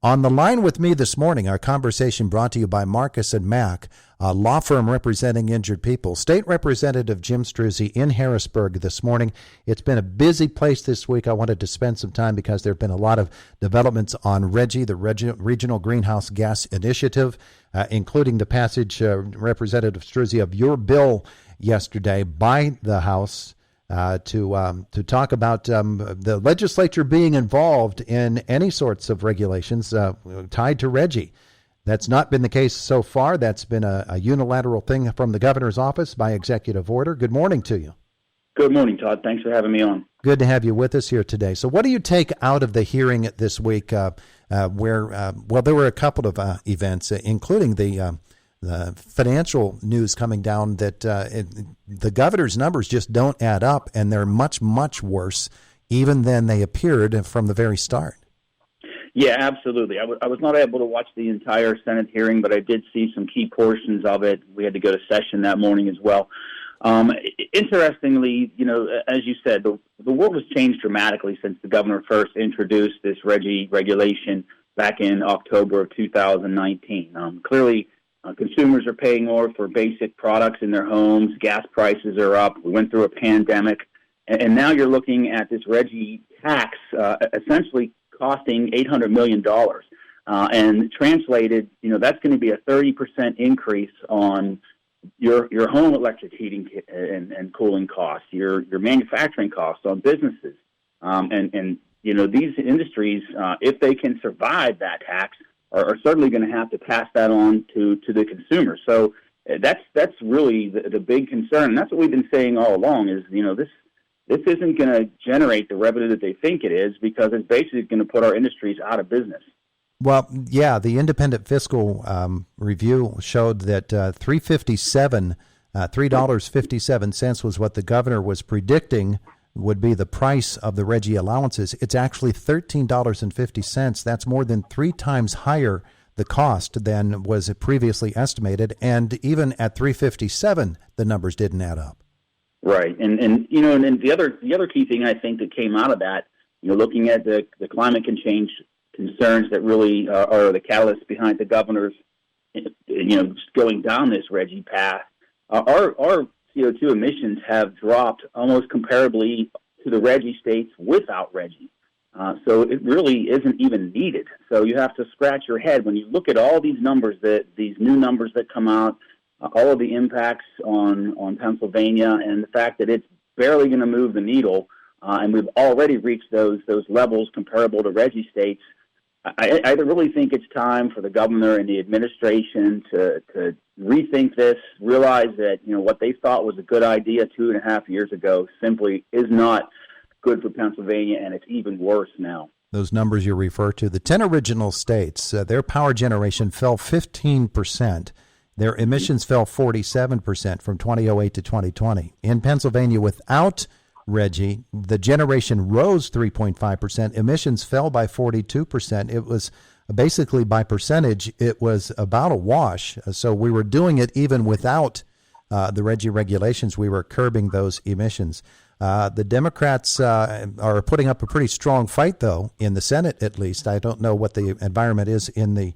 On the line with me this morning, our conversation brought to you by Marcus and Mack, a law firm representing injured people. State Representative Jim Struzzi in Harrisburg this morning. It's been a busy place this week. I wanted to spend some time because there have been a lot of developments on RGGI, the Regional Greenhouse Gas Initiative, including the passage, Representative Struzzi, of your bill yesterday by the House to talk about the legislature being involved in any sorts of regulations tied to RGGI. That's not been the case so far. That's been a unilateral thing from the governor's office by executive order. Good morning to you. Good morning, Todd. Thanks for having me on. Good to have you with us here today. So what do you take out of the hearing this week where there were a couple of events, including the financial news coming down that the governor's numbers just don't add up, and they're much, much worse even than they appeared from the very start. Yeah, absolutely. I was not able to watch the entire Senate hearing, but I did see some key portions of it. We had to go to session that morning as well. Interestingly, as you said, the world has changed dramatically since the governor first introduced this RGGI regulation back in October of 2019. Clearly, consumers are paying more for basic products in their homes. Gas prices are up. We went through a pandemic. And now you're looking at this RGGI tax essentially costing $800 million. And translated, that's going to be a 30% increase on your home electric heating and cooling costs, your manufacturing costs on businesses. And these industries, if they can survive that tax, are certainly going to have to pass that on to the consumer. So that's really the big concern. And that's what we've been saying all along is, this isn't going to generate the revenue that they think it is, because it's basically going to put our industries out of business. Well, yeah, the independent fiscal review showed that $3.57 was what the governor was predicting would be the price of the RGGI allowances. It's actually $13.50. That's more than 3 times higher the cost than was previously estimated. And even at $3.57, the numbers didn't add up. Right. And the other key thing I think that came out of that, looking at the climate change concerns that really are the catalyst behind the governor's, going down this RGGI path, our CO2 emissions have dropped almost comparably to the RGGI states without RGGI. So it really isn't even needed. So you have to scratch your head when you look at all these numbers, these new numbers that come out, all of the impacts on Pennsylvania, and the fact that it's barely going to move the needle, and we've already reached those levels comparable to RGGI states. I really think it's time for the governor and the administration to rethink this, realize that what they thought was a good idea 2.5 years ago simply is not good for Pennsylvania, and it's even worse now. Those numbers you refer to, the 10 original states, their power generation fell 15%. Their emissions fell 47% from 2008 to 2020. In Pennsylvania, without RGGI, the generation rose 3.5%. Emissions fell by 42%. It was basically, by percentage, it was about a wash. So we were doing it even without the RGGI regulations. We were curbing those emissions. The Democrats are putting up a pretty strong fight, though, in the Senate at least. I don't know what the environment is in the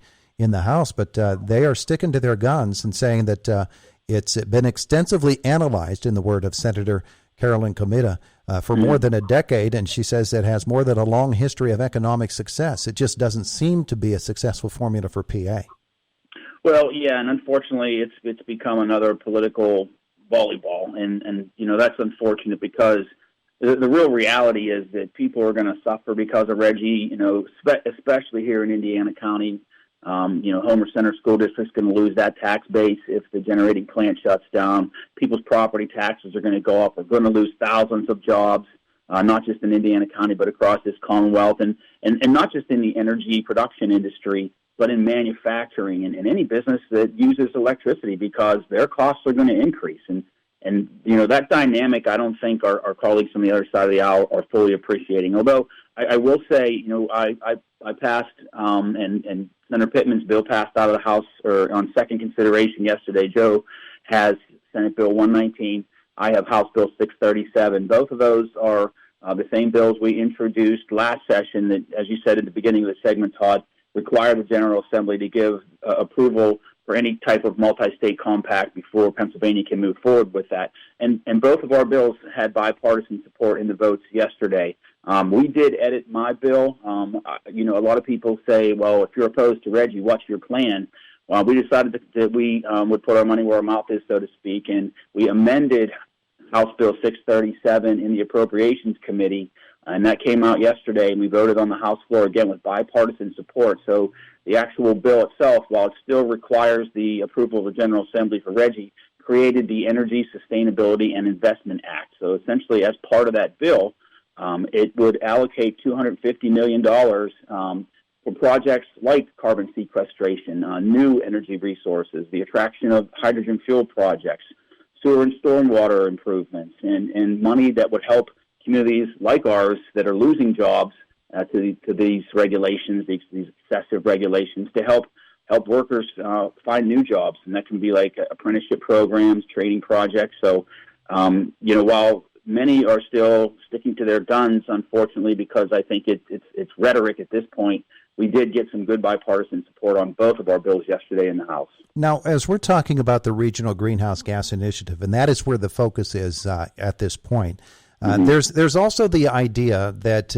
House, but they are sticking to their guns and saying that it's been extensively analyzed, in the word of Senator Carolyn Comita, for more than a decade, and she says it has more than a long history of economic success. It just doesn't seem to be a successful formula for PA. Well, yeah, and unfortunately, it's become another political volleyball, and that's unfortunate, because the real reality is that people are going to suffer because of RGGI. Especially here in Indiana County. Homer Center School District's going to lose that tax base if the generating plant shuts down. People's property taxes are going to go up. We're going to lose thousands of jobs, not just in Indiana County, but across this Commonwealth, and not just in the energy production industry, but in manufacturing and any business that uses electricity, because their costs are going to increase. And that dynamic, I don't think our colleagues on the other side of the aisle are fully appreciating. Although I will say, I passed, and Senator Pittman's bill passed out of the House on second consideration yesterday. Joe has Senate Bill 119. I have House Bill 637. Both of those are the same bills we introduced last session that, as you said at the beginning of the segment, Todd, require the General Assembly to give approval for any type of multi-state compact before Pennsylvania can move forward with that. And both of our bills had bipartisan support in the votes yesterday. We did edit my bill. A lot of people say, well, if you're opposed to RGGI, what's your plan? We decided that we would put our money where our mouth is, so to speak, and we amended House Bill 637 in the Appropriations Committee, and that came out yesterday, and we voted on the House floor again with bipartisan support. So the actual bill itself, while it still requires the approval of the General Assembly for RGGI, created the Energy Sustainability and Investment Act. So essentially, as part of that bill, it would allocate $250 million for projects like carbon sequestration, new energy resources, the attraction of hydrogen fuel projects, sewer and stormwater improvements, and money that would help communities like ours that are losing jobs to these regulations, these excessive regulations, to help workers find new jobs. And that can be like apprenticeship programs, training projects. So, while many are still sticking to their guns, unfortunately, because I think it's rhetoric at this point, we did get some good bipartisan support on both of our bills yesterday in the House. Now, as we're talking about the Regional Greenhouse Gas Initiative, and that is where the focus is at this point, there's also the idea that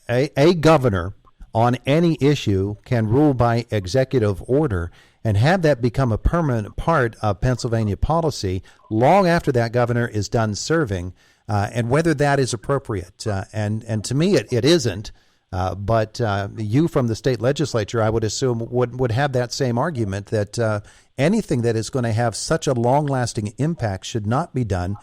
a governor on any issue can rule by executive order and have that become a permanent part of Pennsylvania policy long after that governor is done serving, and whether that is appropriate. And to me, it isn't. But you from the state legislature, I would assume, would have that same argument that anything that is going to have such a long-lasting impact should not be done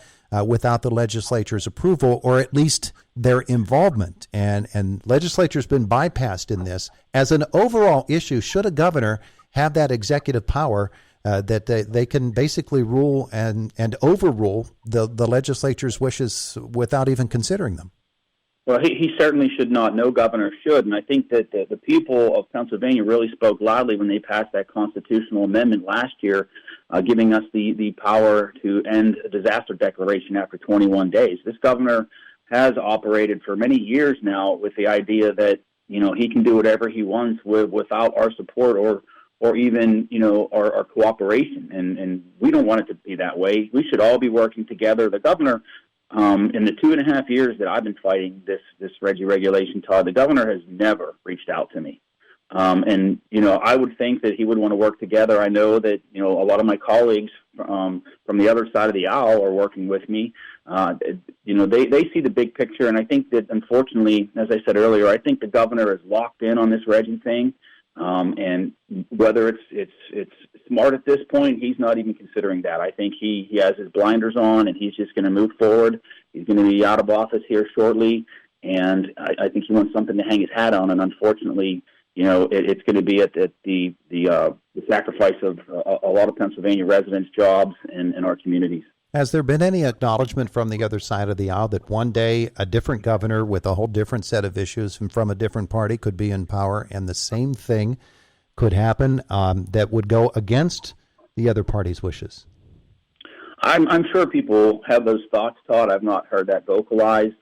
without the legislature's approval, or at least their involvement. And legislature's been bypassed in this. As an overall issue, should a governor have that executive power that they can basically rule and overrule the legislature's wishes without even considering them? Well, he certainly should not. No governor should. And I think that the people of Pennsylvania really spoke loudly when they passed that constitutional amendment last year, giving us the power to end a disaster declaration after 21 days. This governor has operated for many years now with the idea that, he can do whatever he wants without our support or even, our cooperation. And we don't want it to be that way. We should all be working together. The governor, in the 2.5 years that I've been fighting this RGGI regulation, Todd, the governor has never reached out to me. And I would think that he would want to work together. I know that, a lot of my colleagues from the other side of the aisle are working with me. They see the big picture. And I think that, unfortunately, as I said earlier, I think the governor is locked in on this RGGI thing. And whether it's smart at this point, he's not even considering that. I think he has his blinders on, and he's just going to move forward. He's going to be out of office here shortly, and I think he wants something to hang his hat on. And unfortunately, it's going to be at the sacrifice of a lot of Pennsylvania residents' jobs and our communities. Has there been any acknowledgement from the other side of the aisle that one day a different governor with a whole different set of issues and from a different party could be in power, and the same thing could happen that would go against the other party's wishes? I'm sure people have those thoughts, Todd. I've not heard that vocalized,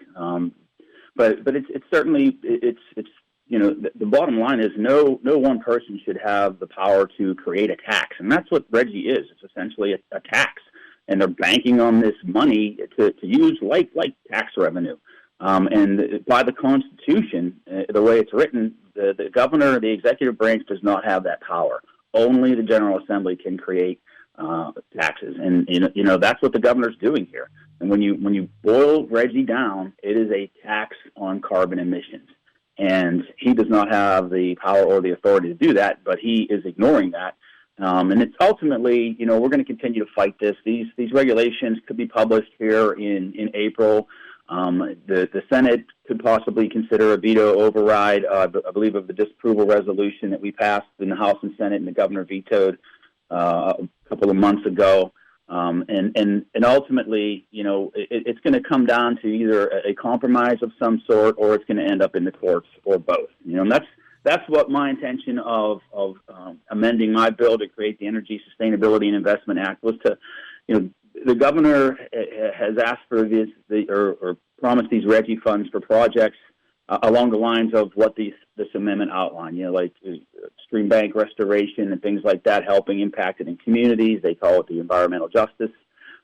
but it's certainly the bottom line is no one person should have the power to create a tax, and that's what RGGI is. It's essentially a tax. And they're banking on this money to use like tax revenue. And by the Constitution, the way it's written, the governor, the executive branch, does not have that power. Only the General Assembly can create taxes. And that's what the governor's doing here. And when you boil RGGI down, it is a tax on carbon emissions. And he does not have the power or the authority to do that, but he is ignoring that. And it's ultimately, we're going to continue to fight this. These regulations could be published here in April. The Senate could possibly consider a veto override, I believe, of the disapproval resolution that we passed in the House and Senate, and the governor vetoed a couple of months ago. And ultimately, it's going to come down to either a compromise of some sort, or it's going to end up in the courts, or both. And that's what my intention of amending my bill to create the Energy Sustainability and Investment Act was to, the governor has asked for this, or promised these RGGI funds for projects along the lines of what this amendment outlined, like stream bank restoration and things like that, helping impacted in communities. They call it the environmental justice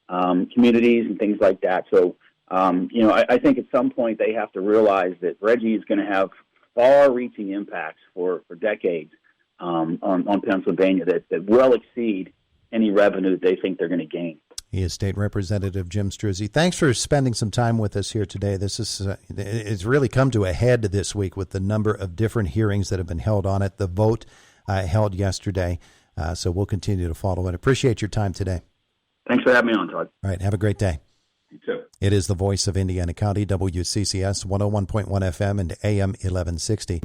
communities and things like that. So, I think at some point they have to realize that RGGI is going to have far-reaching impacts for decades on Pennsylvania that will exceed any revenue that they think they're going to gain. He is State Representative Jim Struzzi. Thanks for spending some time with us here today. This is it's really come to a head this week with the number of different hearings that have been held on it. The vote held yesterday, so we'll continue to follow it. Appreciate your time today. Thanks for having me on, Todd. All right, have a great day. You too. It is the voice of Indiana County, WCCS 101.1 FM and AM 1160.